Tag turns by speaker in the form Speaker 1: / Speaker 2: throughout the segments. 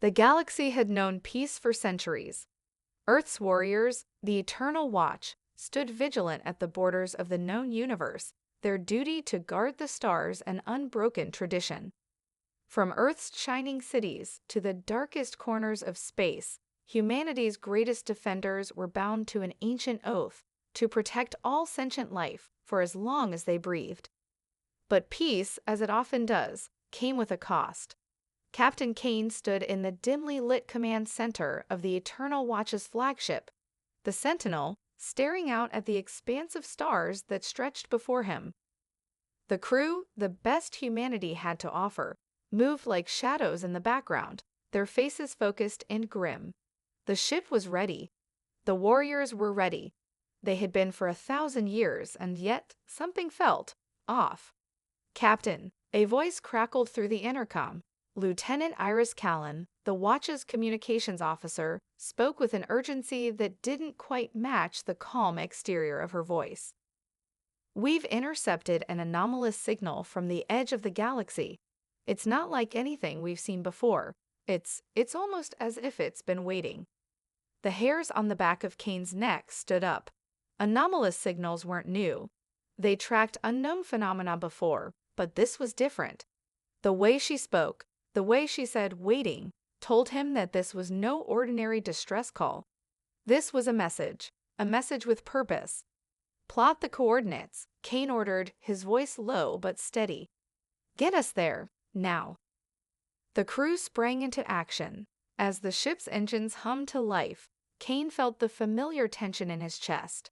Speaker 1: The galaxy had known peace for centuries. Earth's warriors, the Eternal Watch, stood vigilant at the borders of the known universe, their duty to guard the stars an unbroken tradition. From Earth's shining cities to the darkest corners of space, humanity's greatest defenders were bound to an ancient oath to protect all sentient life for as long as they breathed. But peace, as it often does, came with a cost. Captain Kane stood in the dimly lit command center of the Eternal Watch's flagship, the Sentinel, staring out at the expanse of stars that stretched before him. The crew, the best humanity had to offer, moved like shadows in the background, their faces focused and grim. The ship was ready. The warriors were ready. They had been for 1,000 years, and yet something felt off. "Captain," a voice crackled through the intercom. Lieutenant Iris Callan, the Watch's communications officer, spoke with an urgency that didn't quite match the calm exterior of her voice. "We've intercepted an anomalous signal from the edge of the galaxy. It's not like anything we've seen before. It's almost as if it's been waiting." The hairs on the back of Kane's neck stood up. Anomalous signals weren't new. They tracked unknown phenomena before, but this was different. The way she spoke, the way she said "waiting," told him that this was no ordinary distress call. This was a message with purpose. "Plot the coordinates," Kane ordered, his voice low but steady. "Get us there, now." The crew sprang into action. As the ship's engines hummed to life, Kane felt the familiar tension in his chest.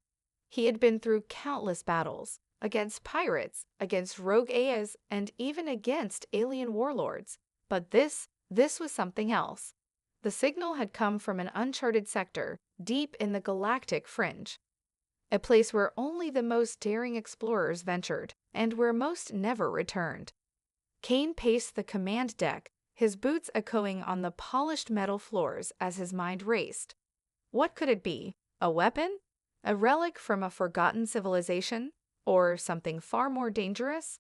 Speaker 1: He had been through countless battles, against pirates, against rogue AIs, and even against alien warlords. But this was something else. The signal had come from an uncharted sector, deep in the galactic fringe. A place where only the most daring explorers ventured, and where most never returned. Kane paced the command deck, his boots echoing on the polished metal floors as his mind raced. What could it be? A weapon? A relic from a forgotten civilization? Or something far more dangerous?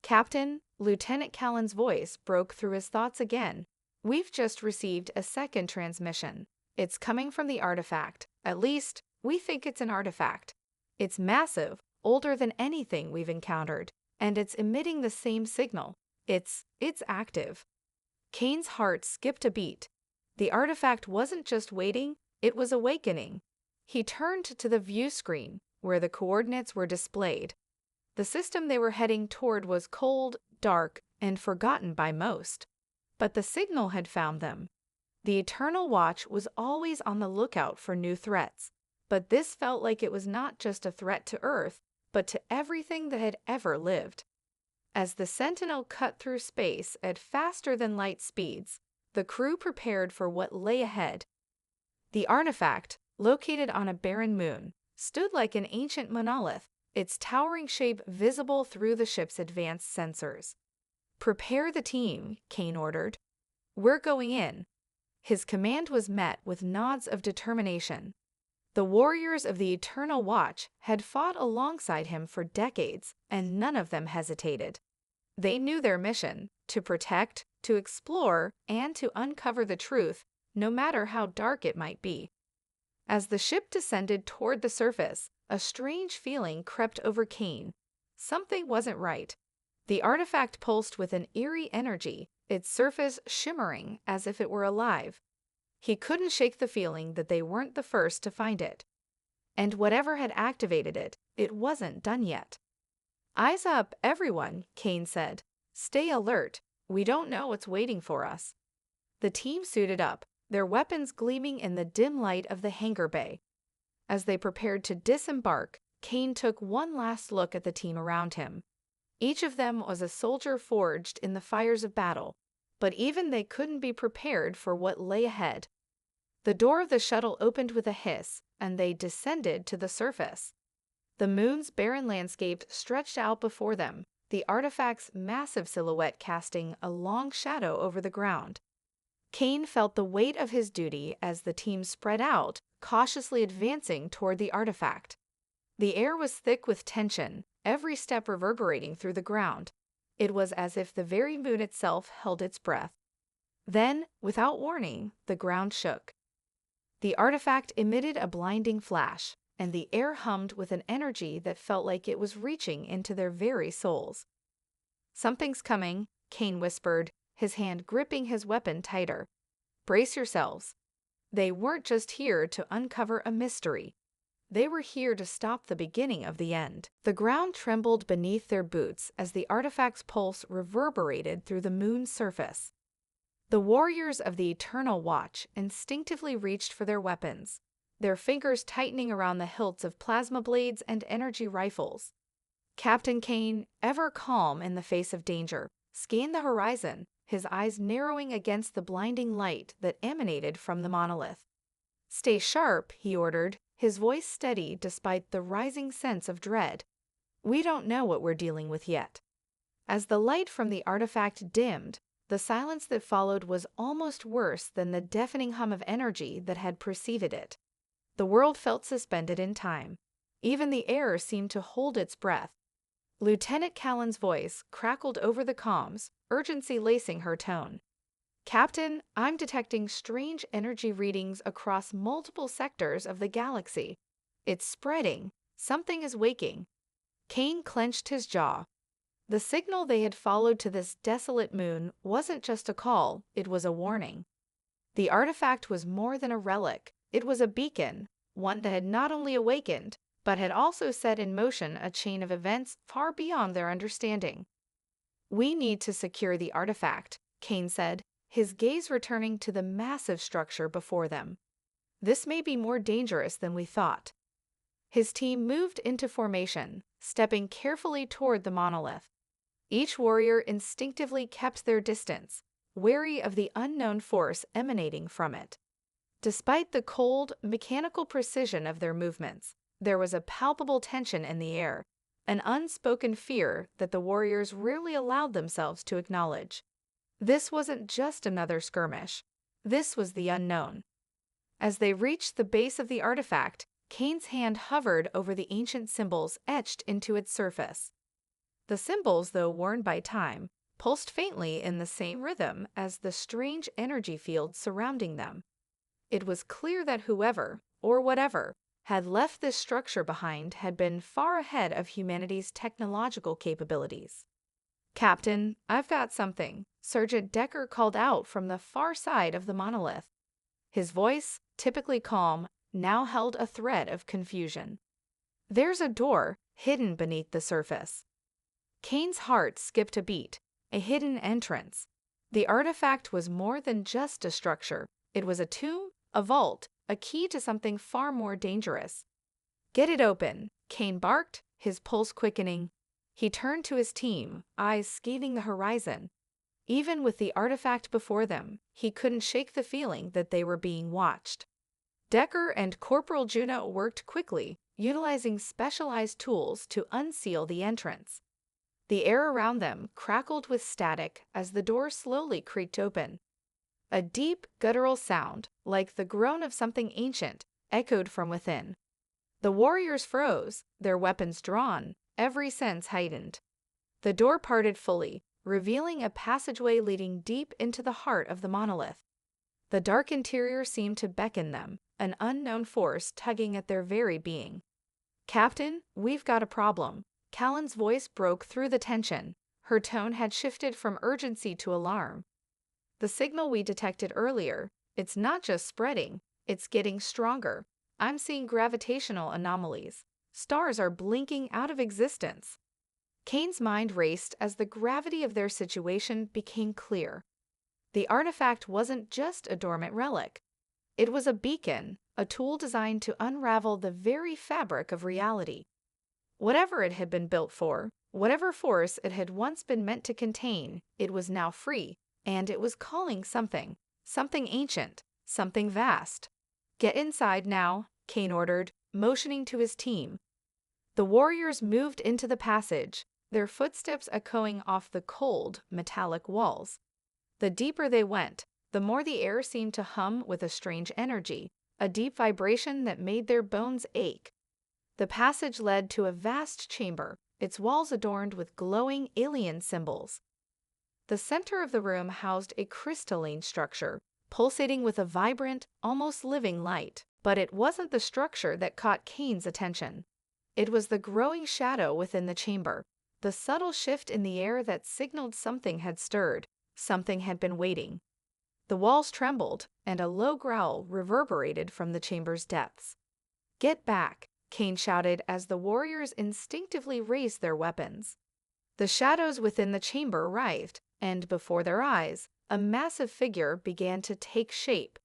Speaker 1: "Captain," Lieutenant Callan's voice broke through his thoughts again. "We've just received a second transmission. It's coming from the artifact. At least, we think it's an artifact. It's massive, older than anything we've encountered, and it's emitting the same signal. It's active." Kane's heart skipped a beat. The artifact wasn't just waiting, it was awakening. He turned to the view screen, where the coordinates were displayed. The system they were heading toward was cold, dark, and forgotten by most. But the signal had found them. The Eternal Watch was always on the lookout for new threats. But this felt like it was not just a threat to Earth, but to everything that had ever lived. As the Sentinel cut through space at faster-than-light speeds, the crew prepared for what lay ahead. The artifact, located on a barren moon, stood like an ancient monolith, its towering shape visible through the ship's advanced sensors. "Prepare the team," Kane ordered. "We're going in." His command was met with nods of determination. The warriors of the Eternal Watch had fought alongside him for decades, and none of them hesitated. They knew their mission: to protect, to explore, and to uncover the truth, no matter how dark it might be. As the ship descended toward the surface, a strange feeling crept over Kane. Something wasn't right. The artifact pulsed with an eerie energy, its surface shimmering as if it were alive. He couldn't shake the feeling that they weren't the first to find it. And whatever had activated it, it wasn't done yet. "Eyes up, everyone," Kane said. "Stay alert. We don't know what's waiting for us." The team suited up, their weapons gleaming in the dim light of the hangar bay. As they prepared to disembark, Kane took one last look at the team around him. Each of them was a soldier forged in the fires of battle, but even they couldn't be prepared for what lay ahead. The door of the shuttle opened with a hiss, and they descended to the surface. The moon's barren landscape stretched out before them, the artifact's massive silhouette casting a long shadow over the ground. Kane felt the weight of his duty as the team spread out, cautiously advancing toward the artifact. The air was thick with tension, every step reverberating through the ground. It was as if the very moon itself held its breath. Then, without warning, the ground shook. The artifact emitted a blinding flash, and the air hummed with an energy that felt like it was reaching into their very souls. "Something's coming," Kane whispered, his hand gripping his weapon tighter. "Brace yourselves." They weren't just here to uncover a mystery. They were here to stop the beginning of the end. The ground trembled beneath their boots as the artifact's pulse reverberated through the moon's surface. The warriors of the Eternal Watch instinctively reached for their weapons, their fingers tightening around the hilts of plasma blades and energy rifles. Captain Kane, ever calm in the face of danger, scanned the horizon, his eyes narrowing against the blinding light that emanated from the monolith. "Stay sharp," he ordered, his voice steady despite the rising sense of dread. "We don't know what we're dealing with yet." As the light from the artifact dimmed, the silence that followed was almost worse than the deafening hum of energy that had preceded it. The world felt suspended in time. Even the air seemed to hold its breath. Lieutenant Callan's voice crackled over the comms, urgency lacing her tone. "Captain, I'm detecting strange energy readings across multiple sectors of the galaxy. It's spreading. Something is waking." Kane clenched his jaw. The signal they had followed to this desolate moon wasn't just a call, it was a warning. The artifact was more than a relic. It was a beacon, one that had not only awakened, but had also set in motion a chain of events far beyond their understanding. "We need to secure the artifact," Kane said, his gaze returning to the massive structure before them. "This may be more dangerous than we thought." His team moved into formation, stepping carefully toward the monolith. Each warrior instinctively kept their distance, wary of the unknown force emanating from it. Despite the cold, mechanical precision of their movements, there was a palpable tension in the air, an unspoken fear that the warriors rarely allowed themselves to acknowledge. This wasn't just another skirmish. This was the unknown. As they reached the base of the artifact, Kane's hand hovered over the ancient symbols etched into its surface. The symbols, though worn by time, pulsed faintly in the same rhythm as the strange energy field surrounding them. It was clear that whoever, or whatever, had left this structure behind had been far ahead of humanity's technological capabilities. "Captain, I've got something," Sergeant Decker called out from the far side of the monolith. His voice, typically calm, now held a thread of confusion. "There's a door hidden beneath the surface." Kane's heart skipped a beat, a hidden entrance. The artifact was more than just a structure. It was a tomb, a vault, a key to something far more dangerous. "Get it open," Kane barked, his pulse quickening. He turned to his team, eyes scanning the horizon. Even with the artifact before them, he couldn't shake the feeling that they were being watched. Decker and Corporal Juno worked quickly, utilizing specialized tools to unseal the entrance. The air around them crackled with static as the door slowly creaked open. A deep, guttural sound, like the groan of something ancient, echoed from within. The warriors froze, their weapons drawn, every sense heightened. The door parted fully, revealing a passageway leading deep into the heart of the monolith. The dark interior seemed to beckon them, an unknown force tugging at their very being. "Captain, we've got a problem." Callan's voice broke through the tension. Her tone had shifted from urgency to alarm. "The signal we detected earlier, it's not just spreading, it's getting stronger. I'm seeing gravitational anomalies. Stars are blinking out of existence." Kane's mind raced as the gravity of their situation became clear. The artifact wasn't just a dormant relic. It was a beacon, a tool designed to unravel the very fabric of reality. Whatever it had been built for, whatever force it had once been meant to contain, it was now free, and it was calling something ancient, something vast. "Get inside now," Kane ordered, motioning to his team. The warriors moved into the passage, their footsteps echoing off the cold, metallic walls. The deeper they went, the more the air seemed to hum with a strange energy, a deep vibration that made their bones ache. The passage led to a vast chamber, its walls adorned with glowing alien symbols. The center of the room housed a crystalline structure, pulsating with a vibrant, almost living light. But it wasn't the structure that caught Kane's attention. It was the growing shadow within the chamber, the subtle shift in the air that signaled something had stirred, something had been waiting. The walls trembled, and a low growl reverberated from the chamber's depths. "Get back!" Kane shouted as the warriors instinctively raised their weapons. The shadows within the chamber writhed, and before their eyes, a massive figure began to take shape.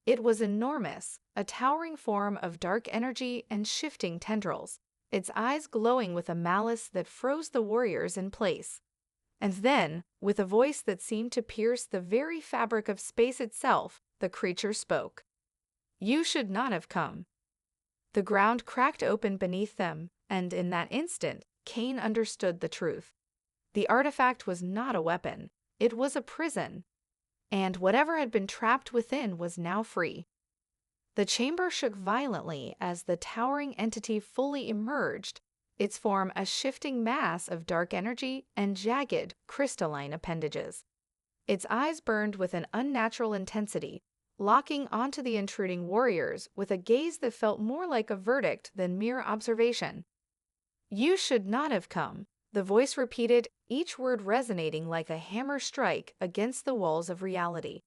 Speaker 1: It was enormous, a towering form of dark energy and shifting tendrils, its eyes glowing with a malice that froze the warriors in place. And then, with a voice that seemed to pierce the very fabric of space itself, the creature spoke. "You should not have come." The ground cracked open beneath them, and in that instant, Kane understood the truth. The artifact was not a weapon, it was a prison. And whatever had been trapped within was now free. The chamber shook violently as the towering entity fully emerged, its form a shifting mass of dark energy and jagged, crystalline appendages. Its eyes burned with an unnatural intensity, locking onto the intruding warriors with a gaze that felt more like a verdict than mere observation. "You should not have come," the voice repeated, each word resonating like a hammer strike against the walls of reality.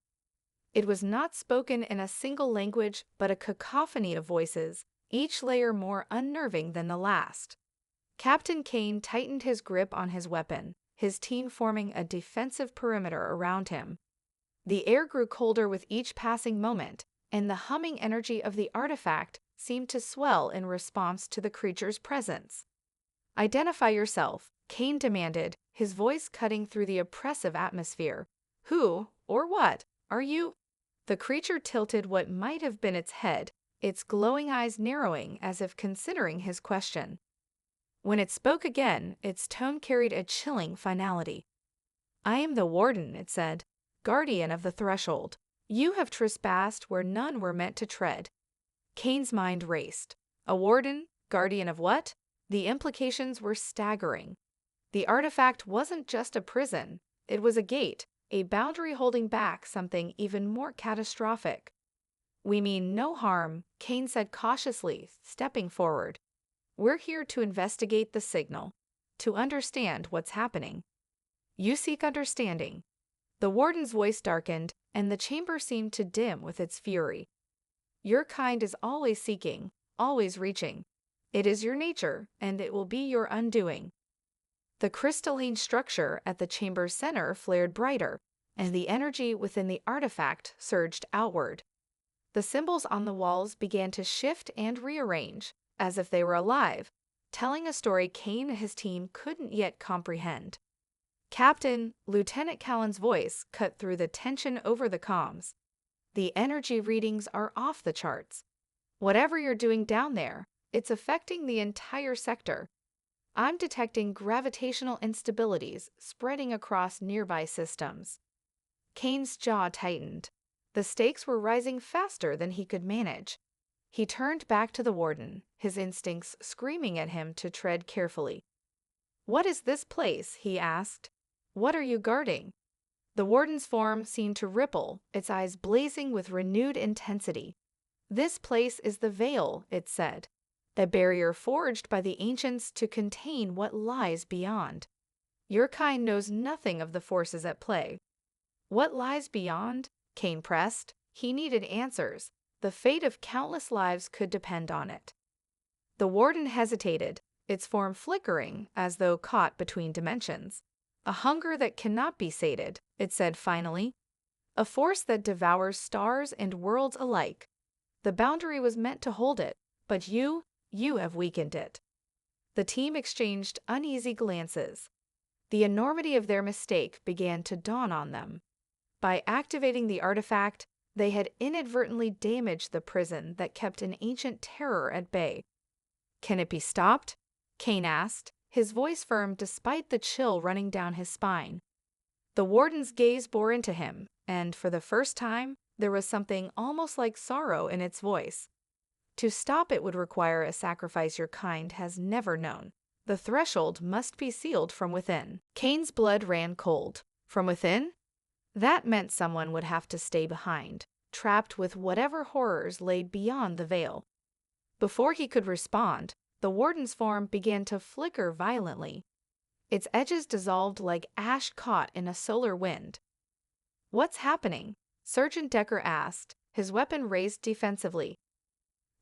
Speaker 1: It was not spoken in a single language, but a cacophony of voices, each layer more unnerving than the last. Captain Kane tightened his grip on his weapon, his team forming a defensive perimeter around him. The air grew colder with each passing moment, and the humming energy of the artifact seemed to swell in response to the creature's presence. "Identify yourself," Kane demanded, his voice cutting through the oppressive atmosphere. "Who, or what, are you?" The creature tilted what might have been its head, its glowing eyes narrowing as if considering his question. When it spoke again, its tone carried a chilling finality. "I am the Warden," it said, "guardian of the threshold. You have trespassed where none were meant to tread." Kane's mind raced. A warden? Guardian of what? The implications were staggering. The artifact wasn't just a prison. It was a gate, a boundary holding back something even more catastrophic. "We mean no harm," Kane said cautiously, stepping forward. "We're here to investigate the signal, to understand what's happening." "You seek understanding." The warden's voice darkened, and the chamber seemed to dim with its fury. "Your kind is always seeking, always reaching. It is your nature, and it will be your undoing." The crystalline structure at the chamber's center flared brighter, and the energy within the artifact surged outward. The symbols on the walls began to shift and rearrange, as if they were alive, telling a story Kane and his team couldn't yet comprehend. "Captain," Lieutenant Callan's voice cut through the tension over the comms. "The energy readings are off the charts. Whatever you're doing down there, it's affecting the entire sector. I'm detecting gravitational instabilities spreading across nearby systems." Kane's jaw tightened. The stakes were rising faster than he could manage. He turned back to the warden, his instincts screaming at him to tread carefully. "What is this place?" he asked. "What are you guarding?" The warden's form seemed to ripple, its eyes blazing with renewed intensity. "This place is the Veil," it said. "A barrier forged by the ancients to contain what lies beyond. Your kind knows nothing of the forces at play." "What lies beyond?" Kane pressed. He needed answers. The fate of countless lives could depend on it. The warden hesitated, its form flickering as though caught between dimensions. "A hunger that cannot be sated," it said finally. "A force that devours stars and worlds alike. The boundary was meant to hold it, but you have weakened it." The team exchanged uneasy glances. The enormity of their mistake began to dawn on them. By activating the artifact, they had inadvertently damaged the prison that kept an ancient terror at bay. "Can it be stopped?" Kane asked, his voice firm despite the chill running down his spine. The warden's gaze bore into him, and for the first time, there was something almost like sorrow in its voice. "To stop it would require a sacrifice your kind has never known. The threshold must be sealed from within." Kane's blood ran cold. From within? That meant someone would have to stay behind, trapped with whatever horrors laid beyond the veil. Before he could respond, the warden's form began to flicker violently. Its edges dissolved like ash caught in a solar wind. "What's happening?" Sergeant Decker asked, his weapon raised defensively.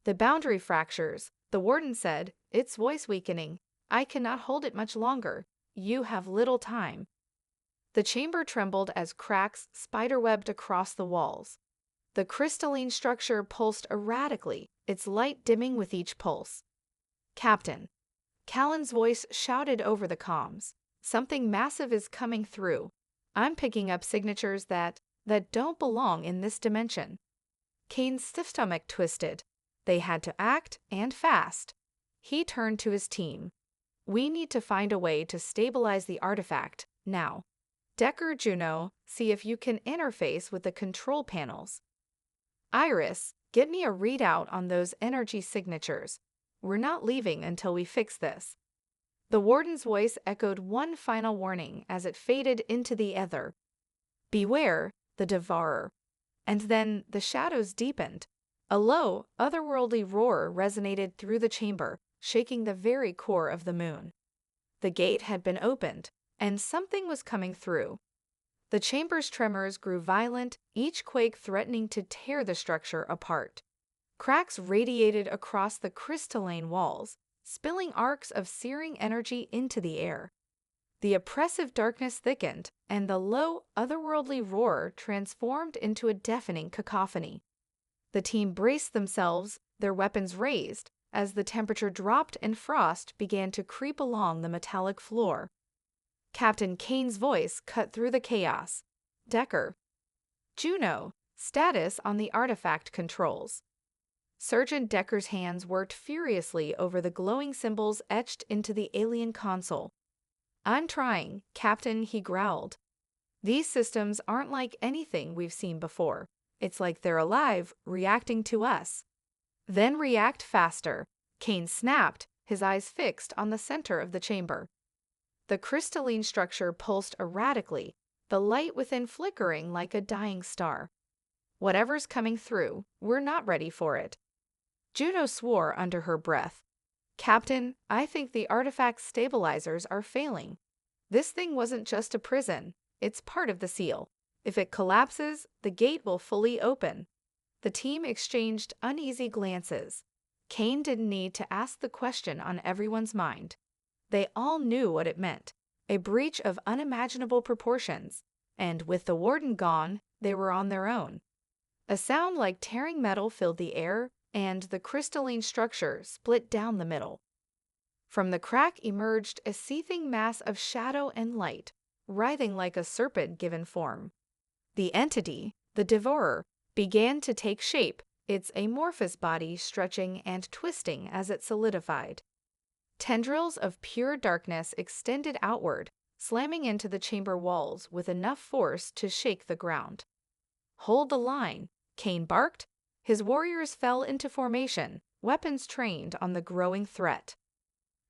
Speaker 1: "The boundary fractures," the warden said, its voice weakening. "I cannot hold it much longer. You have little time." The chamber trembled as cracks spiderwebbed across the walls. The crystalline structure pulsed erratically, its light dimming with each pulse. "Captain," Callan's voice shouted over the comms, "something massive is coming through. I'm picking up signatures that don't belong in this dimension." Kane's stiff stomach twisted. They had to act, and fast. He turned to his team. "We need to find a way to stabilize the artifact, now. Decker, Juno, see if you can interface with the control panels. Iris, get me a readout on those energy signatures. We're not leaving until we fix this." The warden's voice echoed one final warning as it faded into the ether. "Beware, the devourer." And then the shadows deepened. A low, otherworldly roar resonated through the chamber, shaking the very core of the moon. The gate had been opened, and something was coming through. The chamber's tremors grew violent, each quake threatening to tear the structure apart. Cracks radiated across the crystalline walls, spilling arcs of searing energy into the air. The oppressive darkness thickened, and the low, otherworldly roar transformed into a deafening cacophony. The team braced themselves, their weapons raised, as the temperature dropped and frost began to creep along the metallic floor. Captain Kane's voice cut through the chaos. "Decker." "Juno, status on the artifact controls." Sergeant Decker's hands worked furiously over the glowing symbols etched into the alien console. "I'm trying, Captain," he growled. "These systems aren't like anything we've seen before. It's like they're alive, reacting to us." "Then react faster," Kane snapped, his eyes fixed on the center of the chamber. The crystalline structure pulsed erratically, the light within flickering like a dying star. "Whatever's coming through, we're not ready for it." Juno swore under her breath. "Captain, I think the artifact's stabilizers are failing. This thing wasn't just a prison, it's part of the seal. If it collapses, the gate will fully open." The team exchanged uneasy glances. Kane didn't need to ask the question on everyone's mind. They all knew what it meant, a breach of unimaginable proportions, and with the warden gone, they were on their own. A sound like tearing metal filled the air, and the crystalline structure split down the middle. From the crack emerged a seething mass of shadow and light, writhing like a serpent given form. The entity, the devourer, began to take shape, its amorphous body stretching and twisting as it solidified. Tendrils of pure darkness extended outward, slamming into the chamber walls with enough force to shake the ground. "Hold the line," Kane barked. His warriors fell into formation, weapons trained on the growing threat.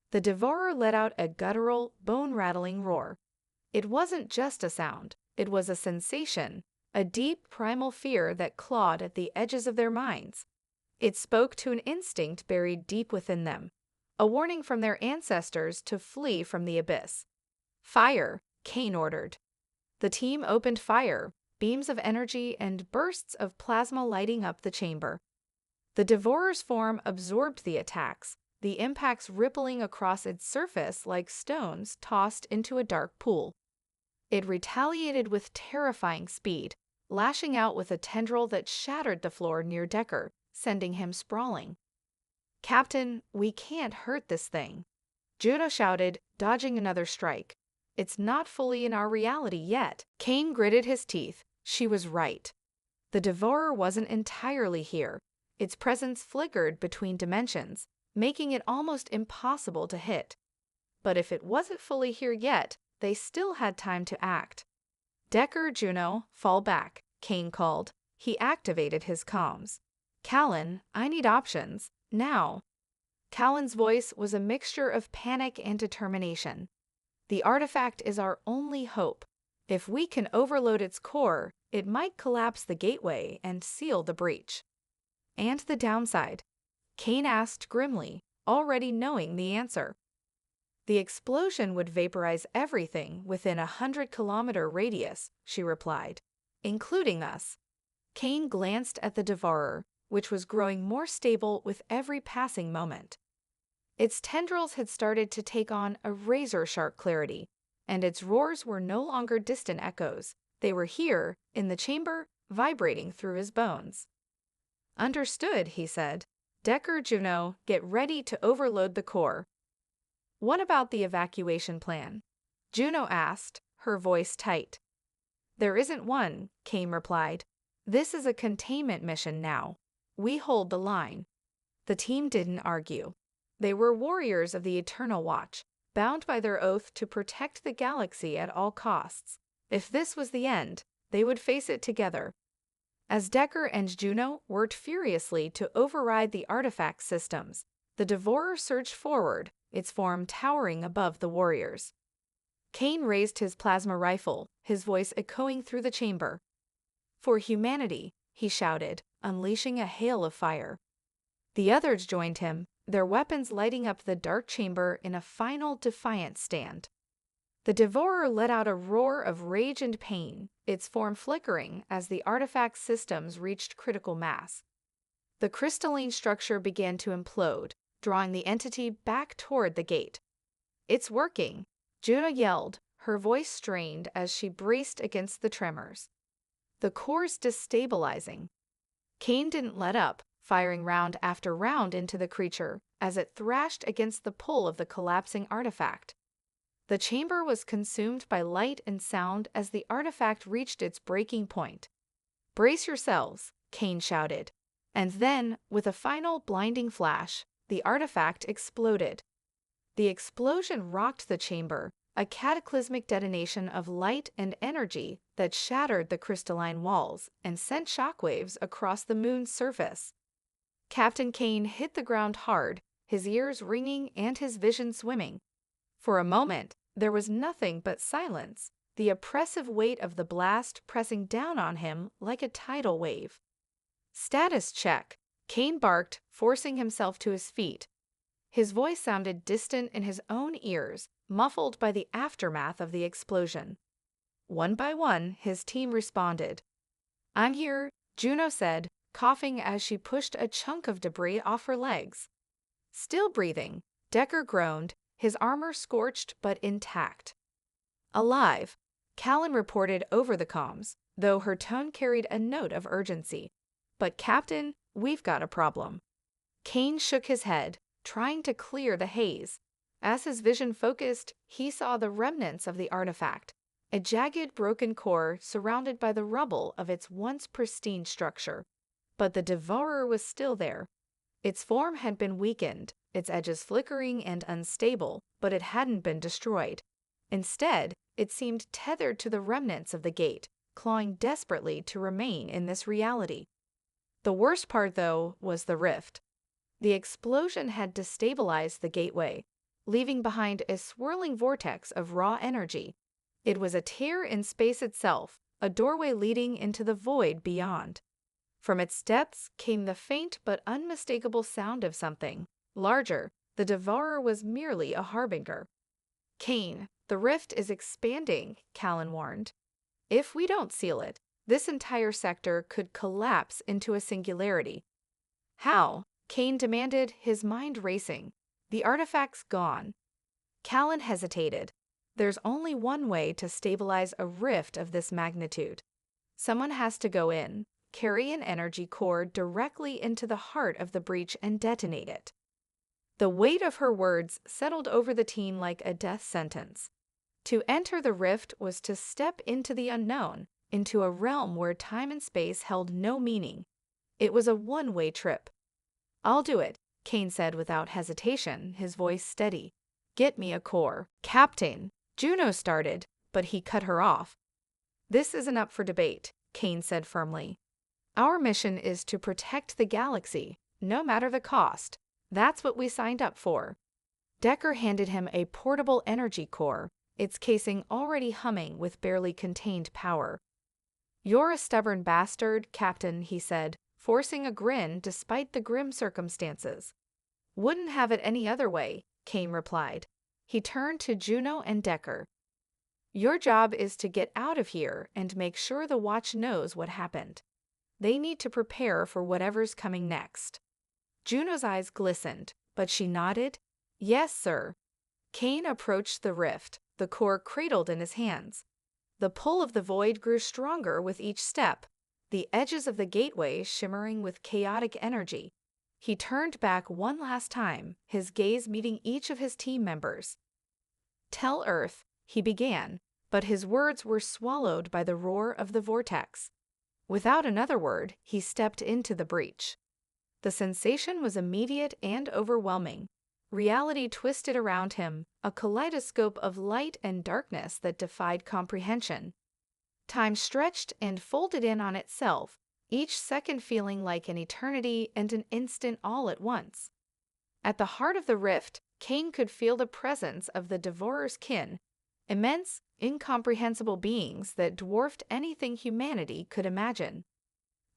Speaker 1: The devourer let out a guttural, bone-rattling roar. It wasn't just a sound, it was a sensation, a deep primal fear that clawed at the edges of their minds. It spoke to an instinct buried deep within them, a warning from their ancestors to flee from the abyss. "Fire," Kane ordered. The team opened fire, beams of energy and bursts of plasma lighting up the chamber. The devourer's form absorbed the attacks, the impacts rippling across its surface like stones tossed into a dark pool. It retaliated with terrifying speed, lashing out with a tendril that shattered the floor near Decker, sending him sprawling. "Captain, we can't hurt this thing," Juno shouted, dodging another strike. "It's not fully in our reality yet." Kane gritted his teeth. She was right. The devourer wasn't entirely here. Its presence flickered between dimensions, making it almost impossible to hit. But if it wasn't fully here yet, they still had time to act. "Decker, Juno, fall back," Kane called. He activated his comms. "Callan, I need options, now." Callan's voice was a mixture of panic and determination. "The artifact is our only hope. If we can overload its core, it might collapse the gateway and seal the breach. And the downside? Kane asked grimly, already knowing the answer. The explosion would vaporize everything within a 100-kilometer radius, she replied, including us. Kane glanced at the devourer, which was growing more stable with every passing moment. Its tendrils had started to take on a razor-sharp clarity, and its roars were no longer distant echoes. They were here, in the chamber, vibrating through his bones. Understood, he said. Decker, Juno, get ready to overload the core. What about the evacuation plan? Juno asked, her voice tight. There isn't one, Kane replied. This is a containment mission now. We hold the line. The team didn't argue. They were warriors of the Eternal Watch, bound by their oath to protect the galaxy at all costs. If this was the end, they would face it together. As Decker and Juno worked furiously to override the artifact systems, the Devourer surged forward, its form towering above the warriors. Kane raised his plasma rifle, his voice echoing through the chamber. For humanity, he shouted, unleashing a hail of fire. The others joined him, their weapons lighting up the dark chamber in a final defiant stand. The Devourer let out a roar of rage and pain, its form flickering as the artifact systems reached critical mass. The crystalline structure began to implode, drawing the entity back toward the gate. It's working, Juno yelled, her voice strained as she braced against the tremors. The core's destabilizing. Kane didn't let up, firing round after round into the creature as it thrashed against the pull of the collapsing artifact. The chamber was consumed by light and sound as the artifact reached its breaking point. Brace yourselves, Kane shouted. And then, with a final blinding flash, the artifact exploded. The explosion rocked the chamber, a cataclysmic detonation of light and energy that shattered the crystalline walls and sent shockwaves across the moon's surface. Captain Kane hit the ground hard, his ears ringing and his vision swimming. For a moment, there was nothing but silence, the oppressive weight of the blast pressing down on him like a tidal wave. Status check, Kane barked, forcing himself to his feet. His voice sounded distant in his own ears, muffled by the aftermath of the explosion. One by one, his team responded. I'm here, Juno said, coughing as she pushed a chunk of debris off her legs. Still breathing, Decker groaned, his armor scorched but intact. Alive, Callan reported over the comms, though her tone carried a note of urgency. But Captain, we've got a problem. Kane shook his head, trying to clear the haze. As his vision focused, he saw the remnants of the artifact, a jagged broken core surrounded by the rubble of its once pristine structure. But the Devourer was still there. Its form had been weakened, its edges flickering and unstable, but it hadn't been destroyed. Instead, it seemed tethered to the remnants of the gate, clawing desperately to remain in this reality. The worst part, though, was the rift. The explosion had destabilized the gateway, leaving behind a swirling vortex of raw energy. It was a tear in space itself, a doorway leading into the void beyond. From its depths came the faint but unmistakable sound of something larger. The Devourer was merely a harbinger. Kane, the rift is expanding, Callan warned. If we don't seal it, this entire sector could collapse into a singularity. How? Kane demanded, his mind racing. The artifact's gone. Callan hesitated. There's only one way to stabilize a rift of this magnitude. Someone has to go in, carry an energy core directly into the heart of the breach and detonate it. The weight of her words settled over the team like a death sentence. To enter the rift was to step into the unknown, into a realm where time and space held no meaning. It was a one-way trip. I'll do it, Kane said without hesitation, his voice steady. Get me a core. Captain, Juno started, but he cut her off. This isn't up for debate, Kane said firmly. Our mission is to protect the galaxy, no matter the cost. That's what we signed up for. Decker handed him a portable energy core, its casing already humming with barely contained power. "You're a stubborn bastard, Captain," he said, forcing a grin despite the grim circumstances. "Wouldn't have it any other way," Kane replied. He turned to Juno and Decker. "Your job is to get out of here and make sure the watch knows what happened. They need to prepare for whatever's coming next." Juno's eyes glistened, but she nodded. "Yes, sir." Kane approached the rift, the core cradled in his hands. The pull of the void grew stronger with each step, the edges of the gateway shimmering with chaotic energy. He turned back one last time, his gaze meeting each of his team members. "Tell Earth," he began, but his words were swallowed by the roar of the vortex. Without another word, he stepped into the breach. The sensation was immediate and overwhelming. Reality twisted around him, a kaleidoscope of light and darkness that defied comprehension. Time stretched and folded in on itself, each second feeling like an eternity and an instant all at once. At the heart of the rift, Kane could feel the presence of the Devourer's kin, immense, incomprehensible beings that dwarfed anything humanity could imagine.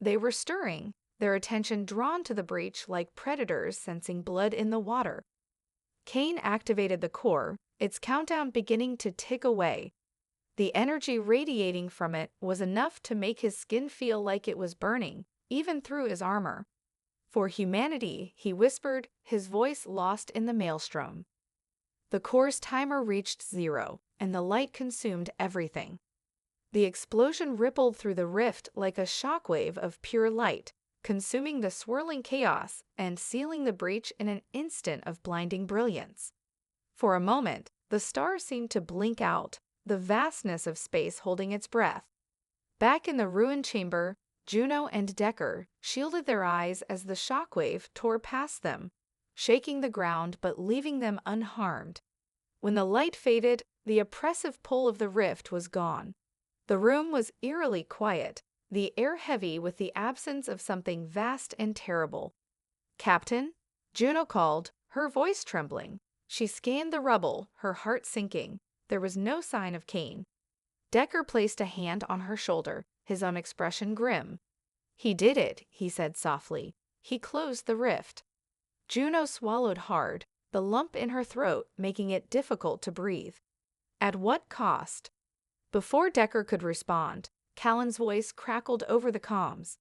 Speaker 1: They were stirring, their attention drawn to the breach like predators sensing blood in the water. Kane activated the core, its countdown beginning to tick away. The energy radiating from it was enough to make his skin feel like it was burning, even through his armor. "For humanity," he whispered, his voice lost in the maelstrom. The core's timer reached 0, and the light consumed everything. The explosion rippled through the rift like a shockwave of pure light, consuming the swirling chaos and sealing the breach in an instant of blinding brilliance. For a moment, the stars seemed to blink out, the vastness of space holding its breath. Back in the ruined chamber, Juno and Decker shielded their eyes as the shockwave tore past them, shaking the ground but leaving them unharmed. When the light faded, the oppressive pull of the rift was gone. The room was eerily quiet, the air heavy with the absence of something vast and terrible. "Captain?" Juno called, her voice trembling. She scanned the rubble, her heart sinking. There was no sign of Kane. Decker placed a hand on her shoulder, his own expression grim. "He did it," he said softly. "He closed the rift." Juno swallowed hard, the lump in her throat making it difficult to breathe. "At what cost?" Before Decker could respond, Callan's voice crackled over the comms.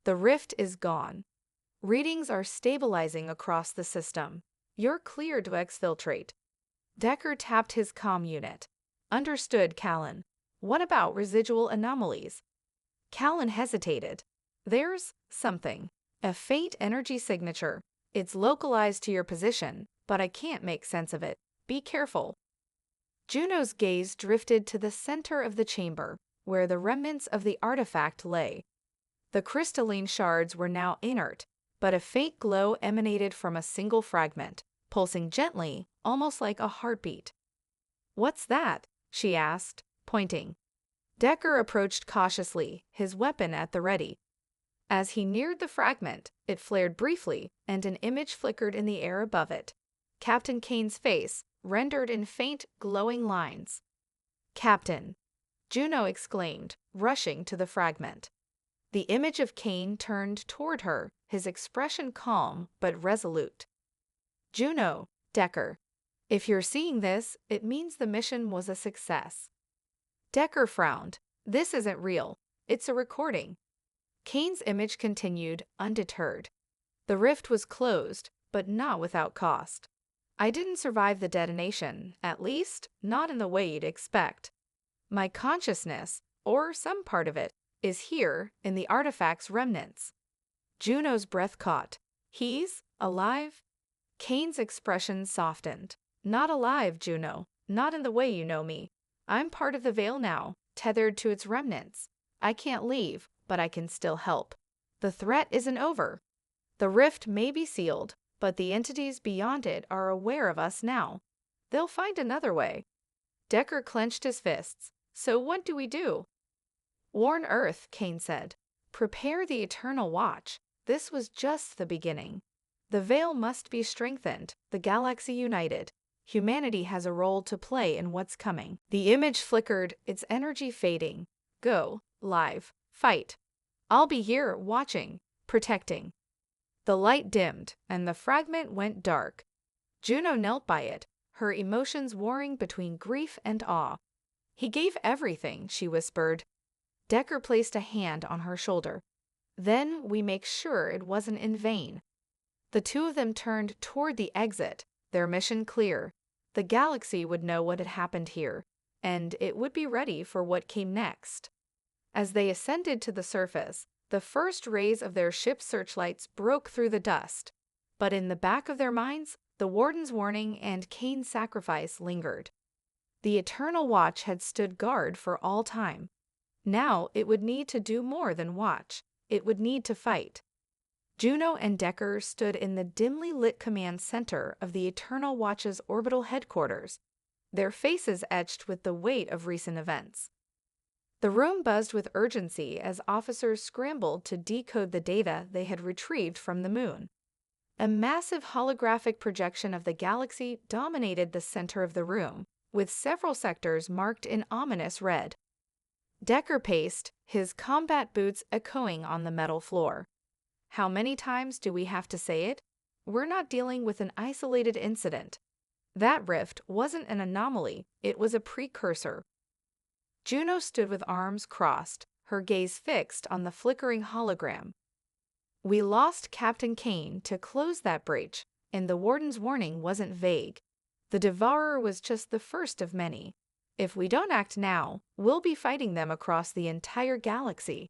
Speaker 1: "The rift is gone. Readings are stabilizing across the system. You're clear to exfiltrate." Decker tapped his comm unit. "Understood, Callan. What about residual anomalies?" Callan hesitated. "There's something. A faint energy signature. It's localized to your position, but I can't make sense of it. Be careful." Juno's gaze drifted to the center of the chamber, where the remnants of the artifact lay. The crystalline shards were now inert, but a faint glow emanated from a single fragment, pulsing gently, almost like a heartbeat. "What's that?" she asked, pointing. Decker approached cautiously, his weapon at the ready. As he neared the fragment, it flared briefly, and an image flickered in the air above it. Captain Kane's face, rendered in faint, glowing lines. "Captain!" Juno exclaimed, rushing to the fragment. The image of Kane turned toward her, his expression calm but resolute. "Juno, Decker. If you're seeing this, it means the mission was a success." Decker frowned. "This isn't real. It's a recording." Kane's image continued, undeterred. "The rift was closed, but not without cost. I didn't survive the detonation, at least, not in the way you'd expect. My consciousness, or some part of it, is here in the artifact's remnants." Juno's breath caught. "He's alive?" Kane's expression softened. "Not alive, Juno. Not in the way you know me. I'm part of the Veil now, tethered to its remnants. I can't leave, but I can still help. The threat isn't over. The rift may be sealed, but the entities beyond it are aware of us now. They'll find another way." Decker clenched his fists. "So what do we do?" "Warn Earth," Kane said. "Prepare the Eternal Watch. This was just the beginning. The Veil must be strengthened, the galaxy united. Humanity has a role to play in what's coming. The image flickered, its energy fading. Go, live, fight. I'll be here, watching, protecting. The light dimmed, and the fragment went dark. Juno knelt by it, her emotions warring between grief and awe. He gave everything, she whispered. Decker placed a hand on her shoulder. Then we make sure it wasn't in vain. The two of them turned toward the exit, their mission clear. The galaxy would know what had happened here, and it would be ready for what came next. As they ascended to the surface, the first rays of their ship's searchlights broke through the dust. But in the back of their minds, the Warden's warning and Kane's sacrifice lingered. The Eternal Watch had stood guard for all time. Now it would need to do more than watch. It would need to fight. Juno and Decker stood in the dimly lit command center of the Eternal Watch's orbital headquarters, their faces etched with the weight of recent events. The room buzzed with urgency as officers scrambled to decode the data they had retrieved from the moon. A massive holographic projection of the galaxy dominated the center of the room, with several sectors marked in ominous red. Decker paced, his combat boots echoing on the metal floor. How many times do we have to say it? We're not dealing with an isolated incident. That rift wasn't an anomaly, it was a precursor. Juno stood with arms crossed, her gaze fixed on the flickering hologram. We lost Captain Kane to close that breach, and the Warden's warning wasn't vague. The Devourer was just the first of many. If we don't act now, we'll be fighting them across the entire galaxy.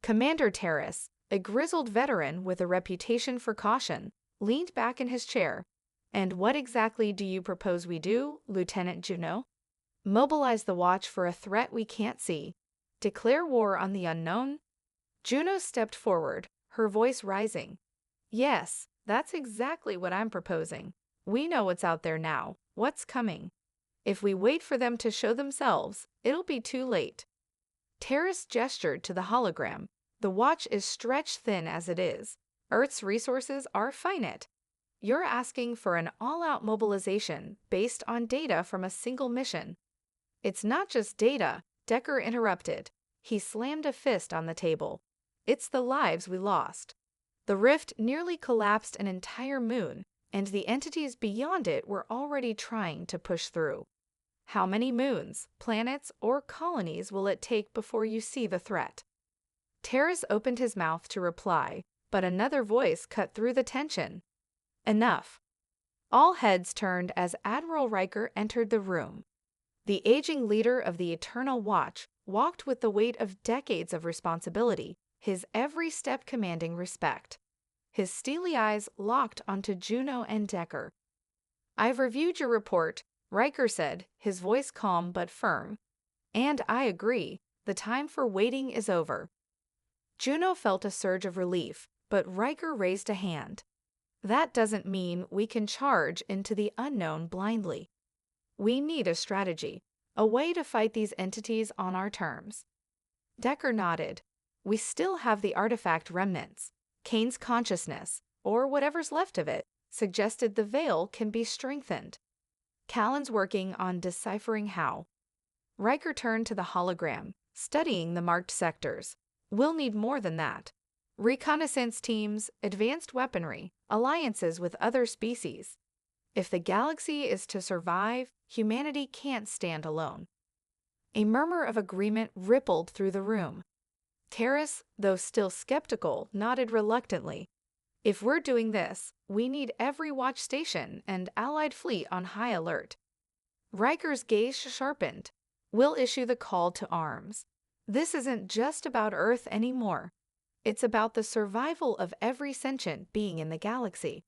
Speaker 1: Commander Terrace, a grizzled veteran with a reputation for caution, leaned back in his chair. And what exactly do you propose we do, Lieutenant Juno? Mobilize the Watch for a threat we can't see. Declare war on the unknown? Juno stepped forward, her voice rising. Yes, that's exactly what I'm proposing. We know what's out there now, what's coming. If we wait for them to show themselves, it'll be too late. Terrace gestured to the hologram. The Watch is stretched thin as it is. Earth's resources are finite. You're asking for an all-out mobilization based on data from a single mission. It's not just data, Decker interrupted. He slammed a fist on the table. It's the lives we lost. The rift nearly collapsed an entire moon, and the entities beyond it were already trying to push through. How many moons, planets, or colonies will it take before you see the threat? Terrace opened his mouth to reply, but another voice cut through the tension. Enough. All heads turned as Admiral Riker entered the room. The aging leader of the Eternal Watch walked with the weight of decades of responsibility, his every step commanding respect. His steely eyes locked onto Juno and Decker. I've reviewed your report, Riker said, his voice calm but firm. And I agree, the time for waiting is over. Juno felt a surge of relief, but Riker raised a hand. That doesn't mean we can charge into the unknown blindly. We need a strategy, a way to fight these entities on our terms. Decker nodded. We still have the artifact remnants. Kane's consciousness, or whatever's left of it, suggested the veil can be strengthened. Callan's working on deciphering how. Riker turned to the hologram, studying the marked sectors. We'll need more than that. Reconnaissance teams, advanced weaponry, alliances with other species. If the galaxy is to survive, humanity can't stand alone. A murmur of agreement rippled through the room. Terrace, though still skeptical, nodded reluctantly. If we're doing this, we need every watch station and allied fleet on high alert. Riker's gaze sharpened. We'll issue the call to arms. This isn't just about Earth anymore. It's about the survival of every sentient being in the galaxy.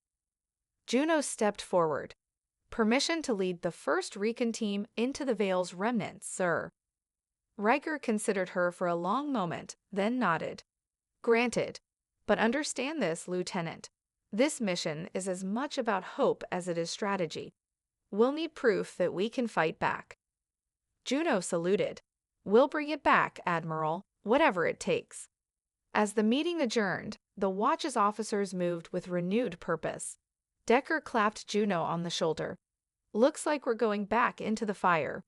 Speaker 1: Juno stepped forward. Permission to lead the first recon team into the Veil's remnants, sir. Riker considered her for a long moment, then nodded. Granted. But understand this, Lieutenant. This mission is as much about hope as it is strategy. We'll need proof that we can fight back. Juno saluted. We'll bring it back, Admiral, whatever it takes. As the meeting adjourned, the Watch's officers moved with renewed purpose. Decker clapped Juno on the shoulder. Looks like we're going back into the fire.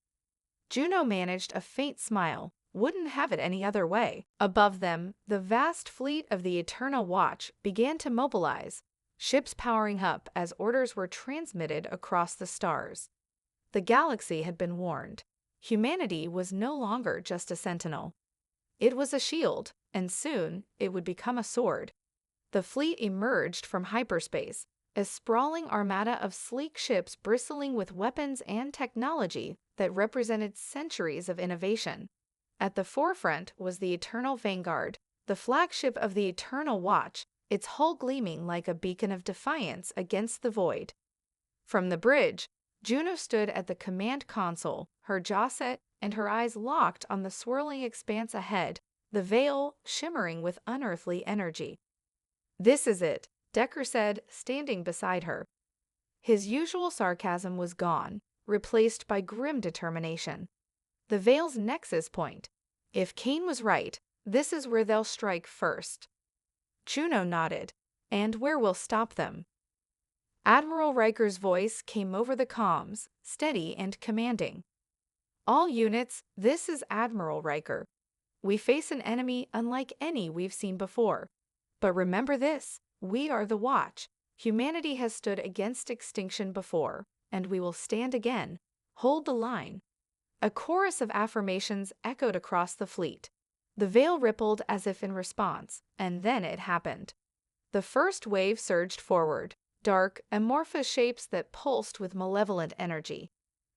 Speaker 1: Juno managed a faint smile. Wouldn't have it any other way. Above them, the vast fleet of the Eternal Watch began to mobilize, ships powering up as orders were transmitted across the stars. The galaxy had been warned. Humanity was no longer just a sentinel. It was a shield, and soon it would become a sword. The fleet emerged from hyperspace, a sprawling armada of sleek ships bristling with weapons and technology that represented centuries of innovation. At the forefront was the Eternal Vanguard, the flagship of the Eternal Watch, its hull gleaming like a beacon of defiance against the void. From the bridge, Juno stood at the command console, her jaw set and her eyes locked on the swirling expanse ahead, the veil shimmering with unearthly energy. "This is it," Decker said, standing beside her. His usual sarcasm was gone, replaced by grim determination. The veil's nexus point. If Kane was right, this is where they'll strike first. Juno nodded. "And where we'll stop them." Admiral Riker's voice came over the comms, steady and commanding. "All units, this is Admiral Riker. We face an enemy unlike any we've seen before. But remember this, we are the Watch. Humanity has stood against extinction before, and we will stand again. Hold the line." A chorus of affirmations echoed across the fleet. The veil rippled as if in response, and then it happened. The first wave surged forward, dark, amorphous shapes that pulsed with malevolent energy.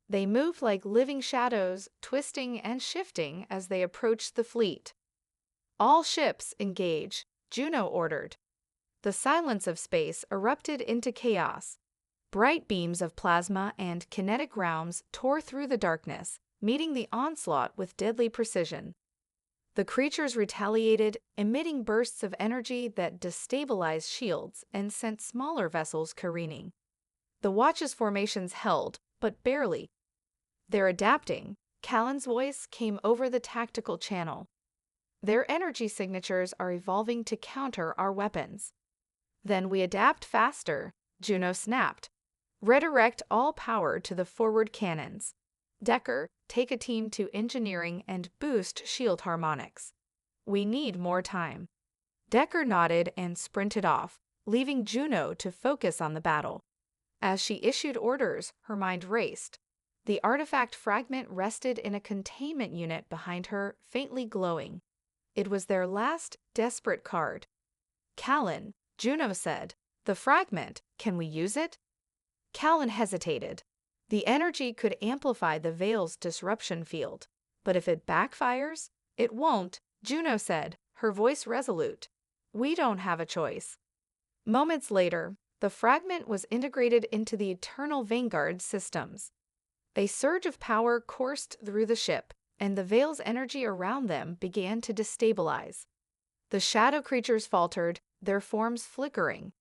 Speaker 1: They moved like living shadows, twisting and shifting as they approached the fleet. "All ships, engage," Juno ordered. The silence of space erupted into chaos. Bright beams of plasma and kinetic realms tore through the darkness, meeting the onslaught with deadly precision. The creatures retaliated, emitting bursts of energy that destabilized shields and sent smaller vessels careening. The Watch's formations held, but barely. "They're adapting," Callan's voice came over the tactical channel. "Their energy signatures are evolving to counter our weapons." "Then we adapt faster," Juno snapped. "Redirect all power to the forward cannons. Decker, take a team to engineering and boost shield harmonics. We need more time." Decker nodded and sprinted off, leaving Juno to focus on the battle. As she issued orders, her mind raced. The artifact fragment rested in a containment unit behind her, faintly glowing. It was their last desperate card. "Callan," Juno said, "the fragment, can we use it?" Callan hesitated. The energy could amplify the veil's disruption field. "But if it backfires?" "It won't," Juno said, her voice resolute. "We don't have a choice." Moments later, the fragment was integrated into the Eternal Vanguard systems. A surge of power coursed through the ship, and the veil's energy around them began to destabilize. The shadow creatures faltered, their forms flickering.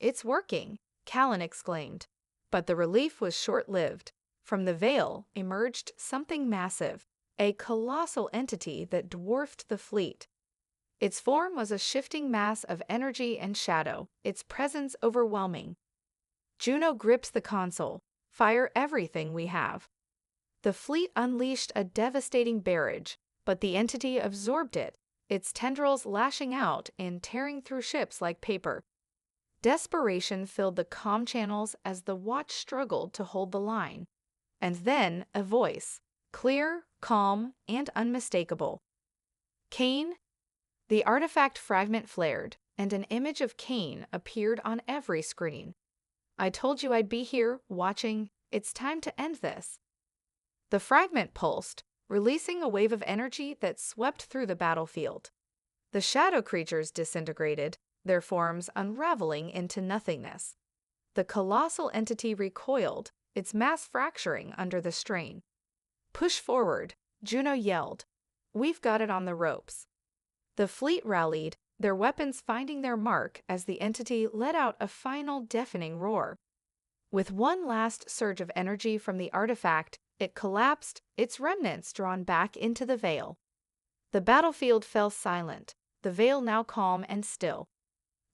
Speaker 1: "It's working," Callan exclaimed. But the relief was short-lived. From the veil emerged something massive, a colossal entity that dwarfed the fleet. Its form was a shifting mass of energy and shadow, its presence overwhelming. Juno gripped the console. "Fire everything we have." The fleet unleashed a devastating barrage, but the entity absorbed it, its tendrils lashing out and tearing through ships like paper. Desperation filled the comm channels as the Watch struggled to hold the line. And then a voice, clear, calm, and unmistakable. "Kane?" The artifact fragment flared, and an image of Kane appeared on every screen. "I told you I'd be here, watching. It's time to end this." The fragment pulsed, releasing a wave of energy that swept through the battlefield. The shadow creatures disintegrated, their forms unraveling into nothingness. The colossal entity recoiled, its mass fracturing under the strain. "Push forward," Juno yelled. "We've got it on the ropes." The fleet rallied, their weapons finding their mark as the entity let out a final deafening roar. With one last surge of energy from the artifact, it collapsed, its remnants drawn back into the veil. The battlefield fell silent, the veil now calm and still.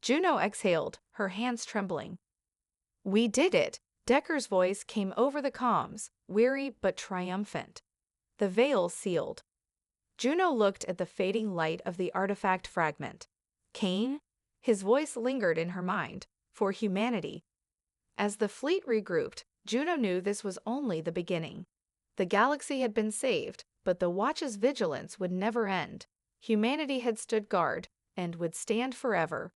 Speaker 1: Juno exhaled, her hands trembling. "We did it," Decker's voice came over the comms, weary but triumphant. The veil sealed. Juno looked at the fading light of the artifact fragment. Kane? His voice lingered in her mind. For humanity. As the fleet regrouped, Juno knew this was only the beginning. The galaxy had been saved, but the Watch's vigilance would never end. Humanity had stood guard, and would stand forever.